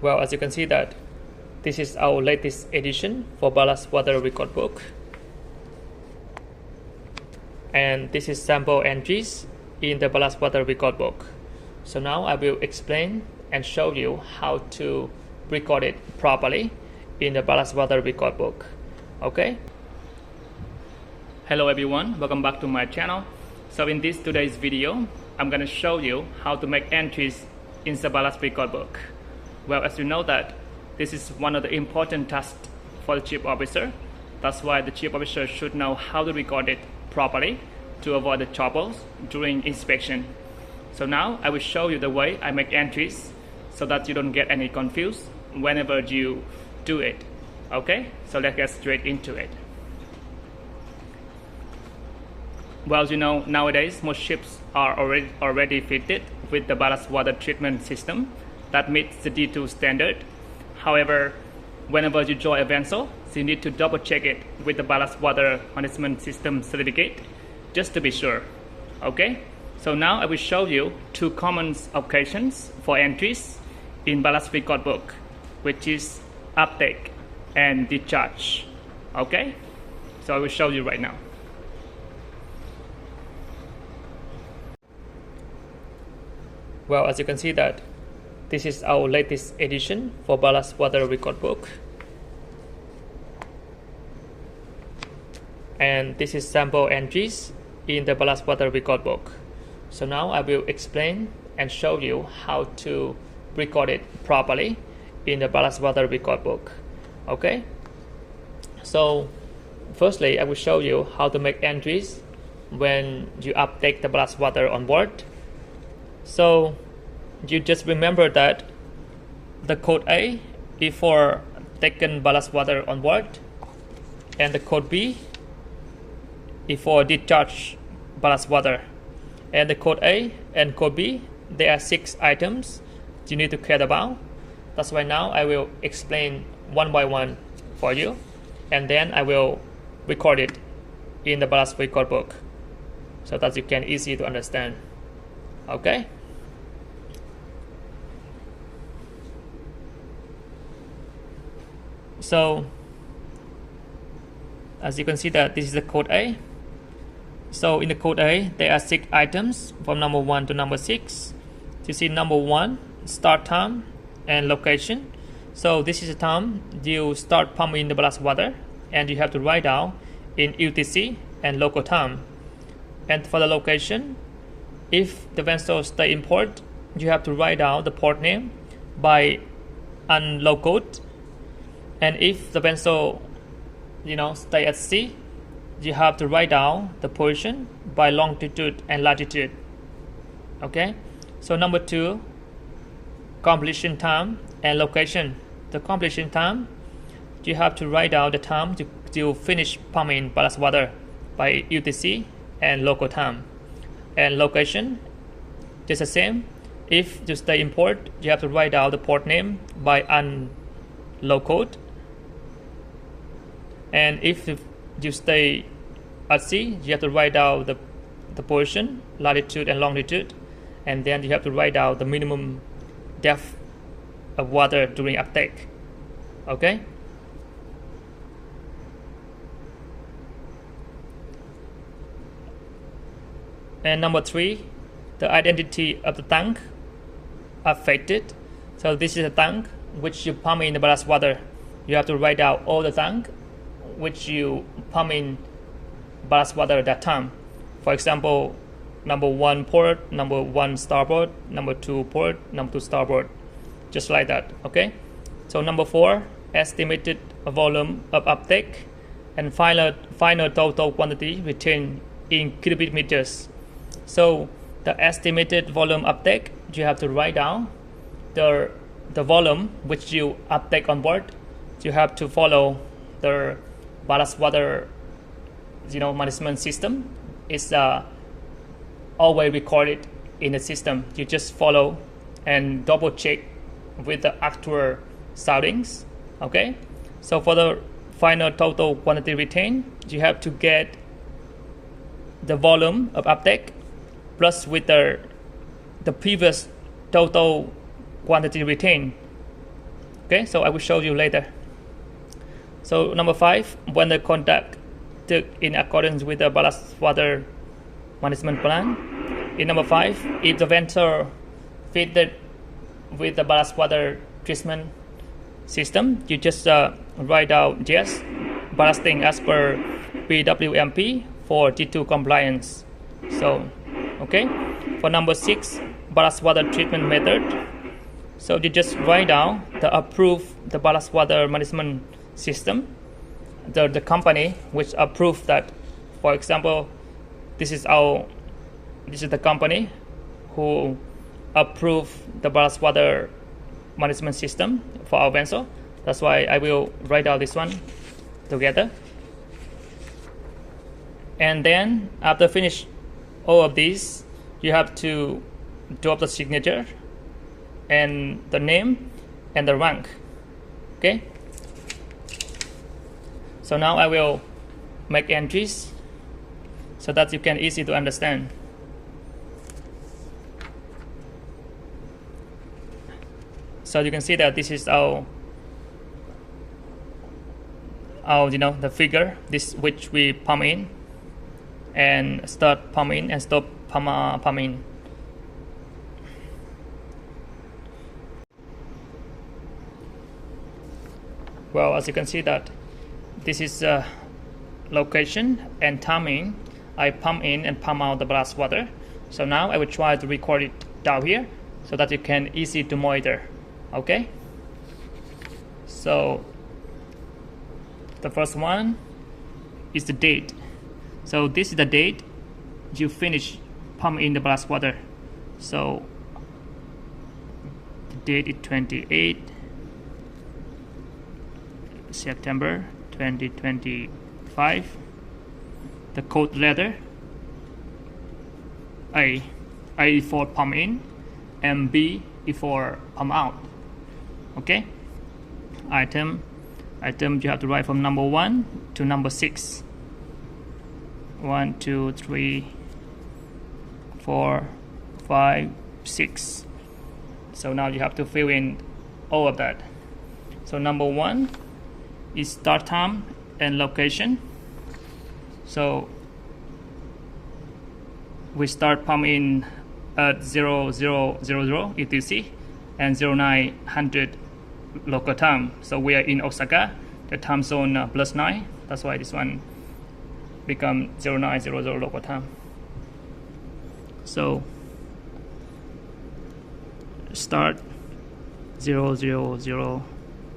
Well, as you can see that this is our latest edition for Ballast Record Book, and this is sample entries in the Ballast Record Book. So now I will explain and show you how to record it properly in the Ballast Record Book. Okay. Hello everyone, welcome back to my channel. So in today's video, I'm going to show you how to make entries in the Ballast Record Book. Well, as you know that this is one of the important tasks for the chief officer. That's why the chief officer should know how to record it properly to avoid the troubles during inspection. So now I will show you the way I make entries so that you don't get any confused whenever you do it. Okay, so let's get straight into it. Well, you know, nowadays most ships are already fitted with the ballast water treatment system that meets the D2 standard. However, whenever you join a vessel, you need to double check it with the ballast water management system certificate just to be sure. Okay, so now I will show you two common occasions for entries in Ballast Record Book, which is uptake and discharge. Okay, so I will show you right now. Well, as you can see that this is our latest edition for Ballast Record Book, and this is sample entries in the Ballast Record Book. So now I will explain and show you how to record it properly in the Ballast Record Book. Okay, so firstly I will show you how to make entries when you uptake the ballast water on board. So you just remember that the code A is for taken ballast water on board, and the code B is for discharge ballast water. And the code A and code B, there are 6 items you need to care about. That's why now I will explain one by one for you, and then I will record it in the Ballast Record Book so that you can easy to understand. Okay. So as you can see that this is the code A. So in the code A there are 6 items from number 1 to number 6. You see number 1, start time and location. So this is the time you start pumping the ballast water, and you have to write down in UTC and local time. And for the location, if the vessel stay in port, you have to write down the port name by unlocated. And if the vessel, stay at sea, you have to write down the position by longitude and latitude. Okay, so number 2, completion time and location. The completion time, you have to write down the time to finish pumping ballast water by UTC and local time. And location, just the same. If you stay in port, you have to write down the port name by unlocated. And if you stay at sea, you have to write down the position, latitude and longitude, and then you have to write down the minimum depth of water during uptake. Okay. And number 3, the identity of the tank affected. So this is a tank which you pump in the ballast water. You have to write down all the tank which you pump in ballast water at that time. For example, number 1 port, number 1 starboard, number 2 port, number 2 starboard, just like that. Okay. So number 4, estimated volume of uptake, and final total quantity retained in cubic meters. So the estimated volume uptake, you have to write down the volume which you uptake on board. You have to follow the ballast water management system. It's always recorded in the system. You just follow and double check with the actual soundings. Okay, so for the final total quantity retained, you have to get the volume of uptake plus with the previous total quantity retained Okay, so I will show you later. So number 5, when the conduct in accordance with the ballast water management plan. In number 5, if the vessel fitted with the ballast water treatment system, you just write out yes, ballasting as per BWMP for T2 compliance. So, okay. For number 6, ballast water treatment method. So you just write down the ballast water management system, the company which approved that. For example, this is the company who approved the ballast water management system for our vessel. That's why I will write out this one together. And then after finish all of these, you have to drop the signature and the name and the rank. Okay. So now I will make entries so that you can easy to understand. So you can see that this is our the figure, this which we pump in and start pump in and stop pump in. Well, as you can see that this is location and timing. I pump in and pump out the ballast water. So now I will try to record it down here so that you can easy to monitor. Okay. So the first one is the date. So this is the date you finish pump in the ballast water. So the date is 28 September 2025. The code letter A for pump in and B is for pump out. Okay. Item you have to write from number 1 to number 6. 1, 2, 3, 4, 5, 6. So now you have to fill in all of that. So number 1 is start time and location. So we start pump in at 0000 UTC and 0900 local time. So we are in Osaka, the time zone +9. That's why this one become 0900 local time. So start 000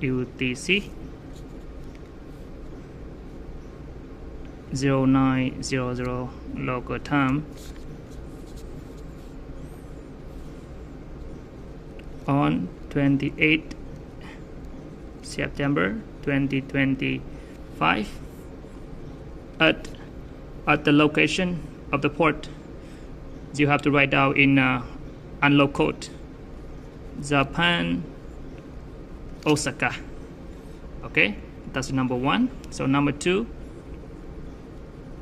UTC, 0900 local time on 28 September 2025 at the location of the port. You have to write down in unload code Japan Osaka. Okay, that's number 1. So number 2,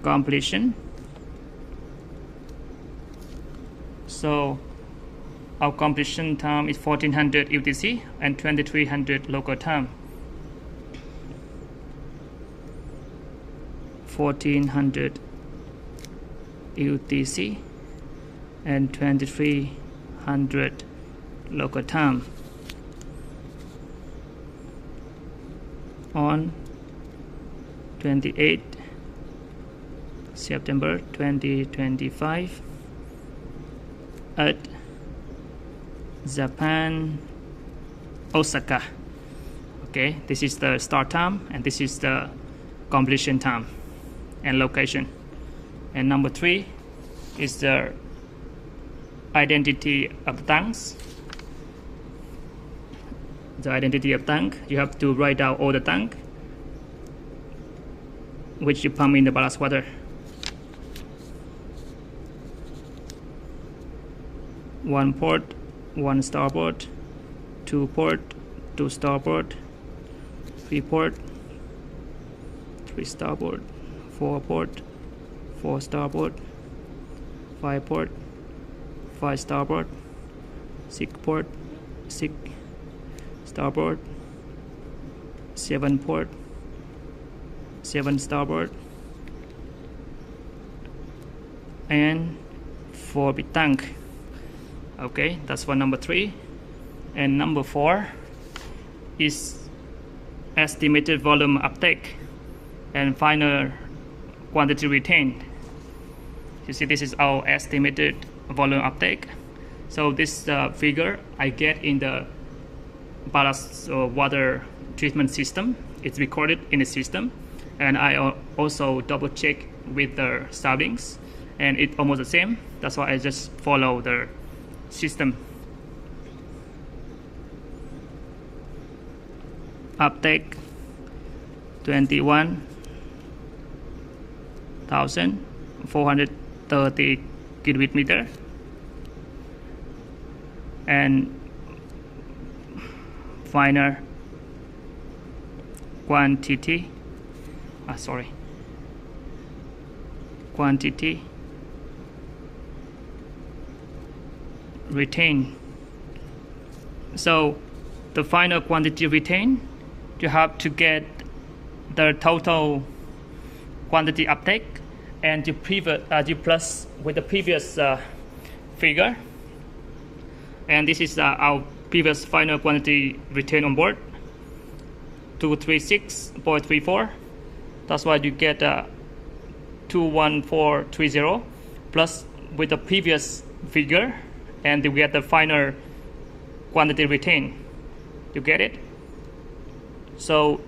completion. So our completion time is 1400 UTC and 2300 local time. 1400 UTC and 2300 local time on 28 September 2025 at Japan Osaka. Okay, this is the start time and this is the completion time and location. And number 3 is the identity of the tanks. The identity of tank, you have to write down all the tank which you pump in the ballast water. 1 port, 1 starboard, 2 port, 2 starboard, 3 port, 3 starboard, 4 port, 4 starboard, 5 port, 5 starboard, 6 port, 6 starboard, 7 port, 7 starboard, and 4 big tank. Okay, that's for number 3. And number 4 is estimated volume uptake and final quantity retained. You see, this is our estimated volume uptake. So this figure I get in the ballast water treatment system. It's recorded in the system, and I also double check with the soundings, and it's almost the same. That's why I just follow the system. Uptake 21,430 cubic meter, and final quantity retained. So the final quantity retained, you have to get the total quantity uptake and you plus with the previous figure, and this is our previous final quantity retained on board, 236.34. That's why you get 21430 plus with the previous figure, and you get the final quantity retained. You get it? So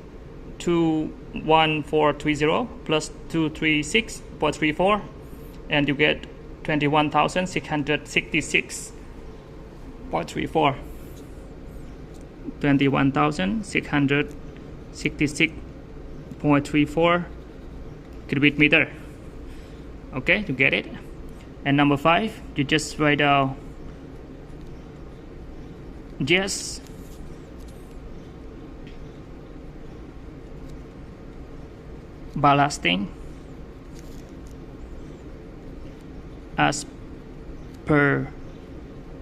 21430 plus 236.34, and you get 21,666.34. 21,666.34 cubic meter. Okay, you get it? And number 5, you just write down yes, ballasting as per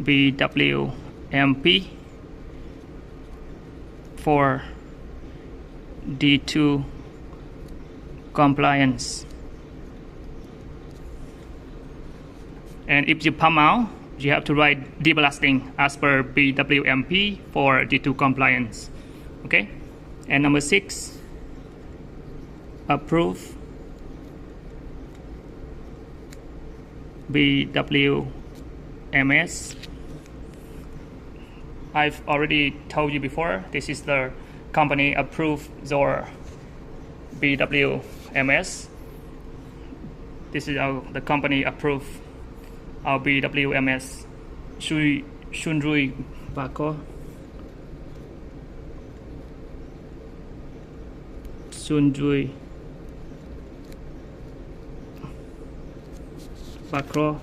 BWMP for D2 compliance. And if you pump out, you have to write deballasting as per BWMP for D2 compliance. Okay? And number 6, approve BWMS. I've already told you before, this is the company approved your BWMS. This is the company approved our BWMS. Sunrui Bako. Sunrui Bako.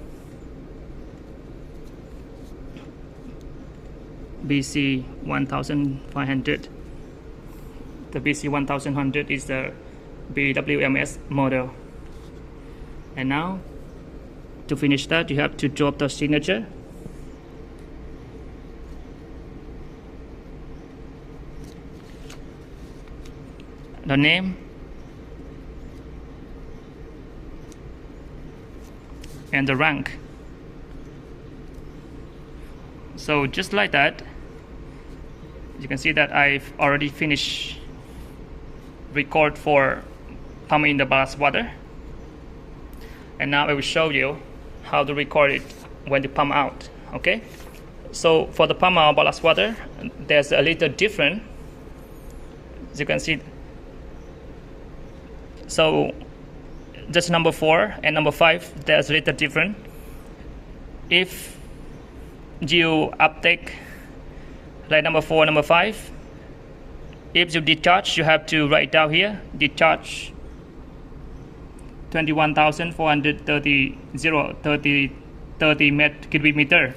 BC 1500. The BC 1100 is the BWMS model. And now, to finish that, you have to drop the signature. The name and the rank. So just like that, you can see that I've already finished record for pumping in the ballast water, and now I will show you how to record it when you pump out. Okay, so for the pump out ballast water, there's a little different, as you can see. So just number 4 and number 5, there's a little different. If you uptake like number 4, number 5, if you discharge, you have to write down here discharge 21,430 cubic meter,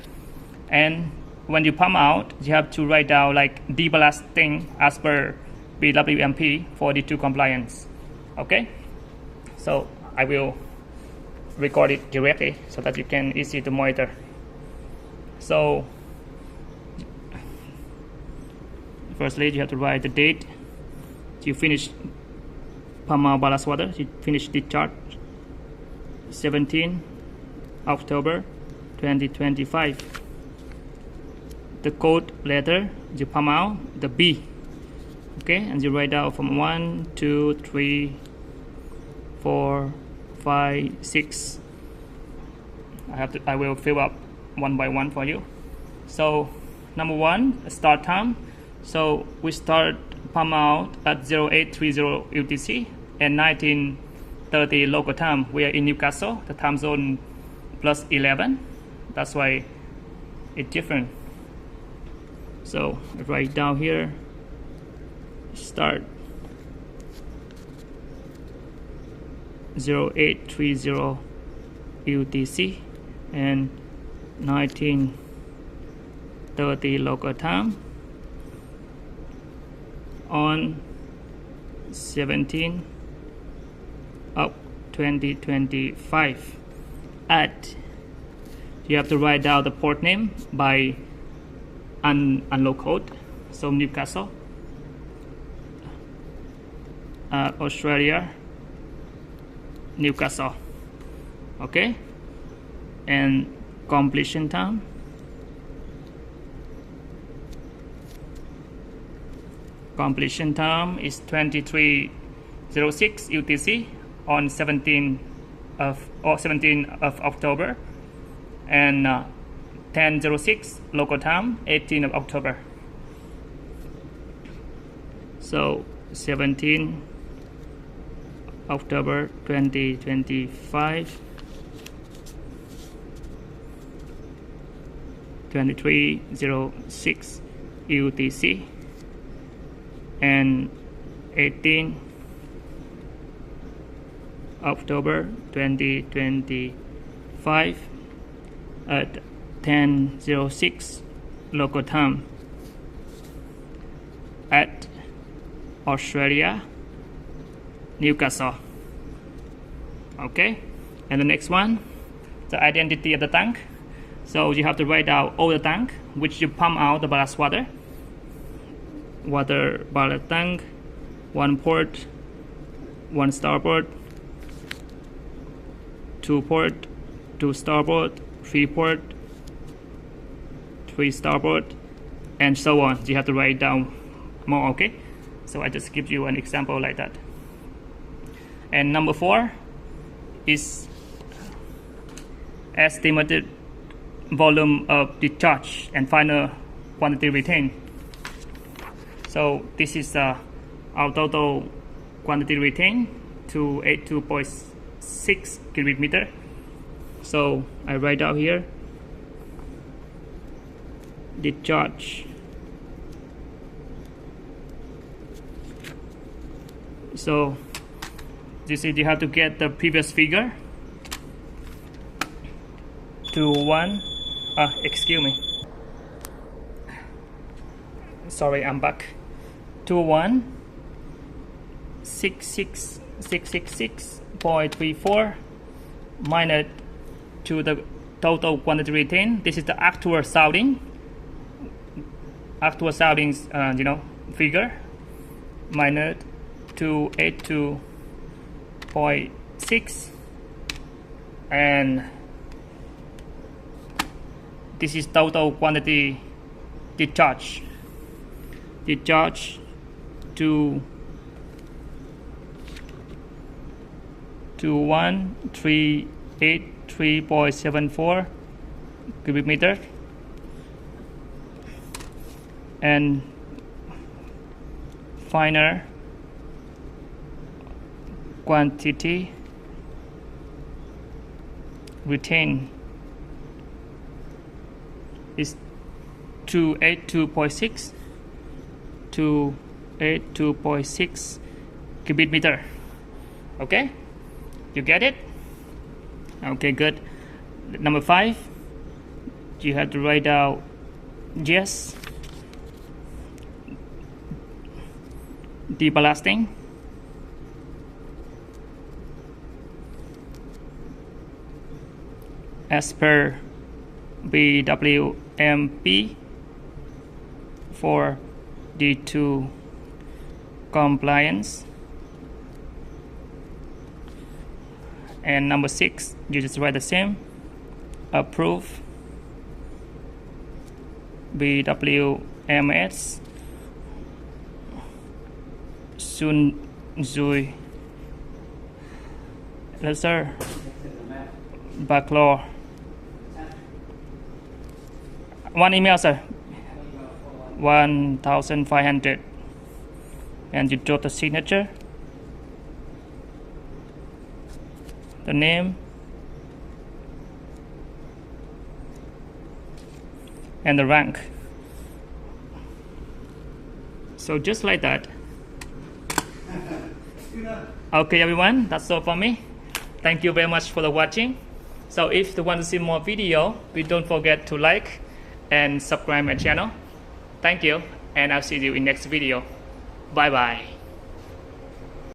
and when you pump out, you have to write down like deballasting as per BWMP for D2 compliance. Okay, so I will record it directly so that you can easy to monitor. So firstly, you have to write the date you finish pump out ballast water, you finish discharge 17 October 2025. The code letter you pump out the B, okay, and you write down from 1, 2, 3, 4, 5, 6. I will fill up one by one for you. So number 1, start time. So we start pump out at 0830 UTC and 1930 local time. We are in Newcastle, the time zone plus 11. That's why it's different. So right down here, start 0830 UTC and 1930 local time on 17 of 2025. At you have to write down the port name by unload code. So Newcastle, Australia, Newcastle, okay, and completion time. Completion time is 23:06 UTC on 17 of October, and 10:06 local time, 18 of October. So 17 October 2025, 23:06 UTC, and 18 October 2025 at 10:06 local time at Australia, Newcastle. Okay, and the next one, the identity of the tank. So you have to write down all the tank which you pump out the ballast water. Water ballast tank, 1 port, 1 starboard, 2 port, 2 starboard, 3 port, 3 starboard, and so on. You have to write down more, okay? So I just give you an example like that. And number 4 is estimated volume of discharge and final quantity retained. So this is our total quantity retained to 82.6 cubic meter. So I write out here discharge. So you see you have to get the previous figure to 1. Excuse me. Sorry, I'm back. 21,666.34 minus to the total quantity retained. This is the actual sounding. Figure minus 282.6, and this is total quantity discharge. Discharge to 1383.74 cubic meter, and final quantity retained is 282.6 cubic meter. Okay, you get it? Okay, good. Number 5, you have to write down yes, deballasting, as per BWMP for D2 compliance. And number 6, you just write the same, approve, BWMS, Sun Zui, Laser, Backlor. One email, sir. 1,500. And you draw the signature, the name, and the rank. So just like that. Okay everyone, that's all for me. Thank you very much for the watching. So if you want to see more video, please don't forget to like and subscribe my channel. Thank you, and I'll see you in next video. Bye bye.